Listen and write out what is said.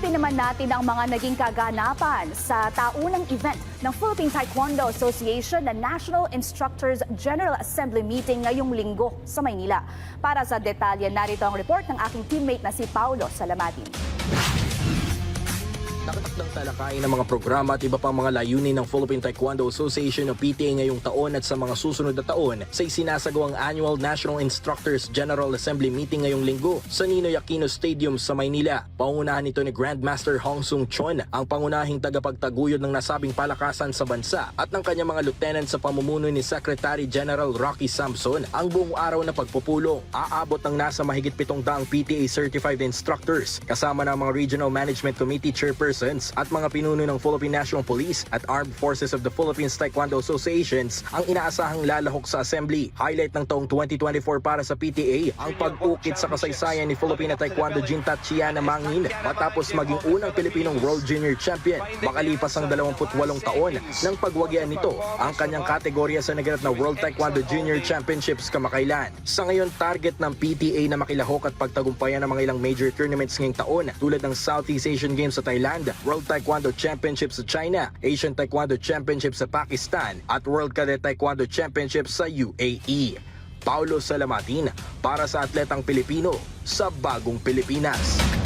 Silipin naman natin ang mga naging kaganapan sa taunang event ng Philippine Taekwondo Association na National Instructors General Assembly Meeting ngayong linggo sa Maynila. Para sa detalye, narito ang report ng aking teammate na si Paulo Salamatin. Nakatakdang talakayin ng mga programa at iba pang mga layunin ng Philippine Taekwondo Association o PTA ngayong taon at sa mga susunod na taon sa isinasagawang Annual National Instructors General Assembly Meeting ngayong linggo sa Ninoy Aquino Stadium sa Maynila. Pangunahan nito ni Grandmaster Hong Sung Chon, ang pangunahing tagapagtaguyod ng nasabing palakasan sa bansa, at ng kanyang mga lieutenant sa pamumuno ni Secretary General Rocky Samson. Ang buong araw na pagpupulong aabot ng nasa mahigit 700 PTA Certified Instructors kasama ng mga Regional Management Committee Chairpersons at mga pinuno ng Philippine National Police at Armed Forces of the Philippines Taekwondo Associations ang inaasahang lalahok sa assembly. Highlight ng taong 2024 para sa PTA ang pag-ukit sa kasaysayan ni Filipina Taekwondo Jintat Chiana Mangin matapos maging unang Pilipinong World Junior Champion makalipas ang 28 taon ng pagwagyan nito ang kanyang kategorya sa naganap na World Taekwondo Junior Championships kamakailan. Sa ngayon, target ng PTA na makilahok at pagtagumpayan ng mga ilang major tournaments ngayong taon tulad ng Southeast Asian Games sa Thailand, World Taekwondo Championships sa China, Asian Taekwondo Championships sa Pakistan at World Cadet Taekwondo Championships sa UAE. Paulo Salamatin para sa Atletang Pilipino sa Bagong Pilipinas.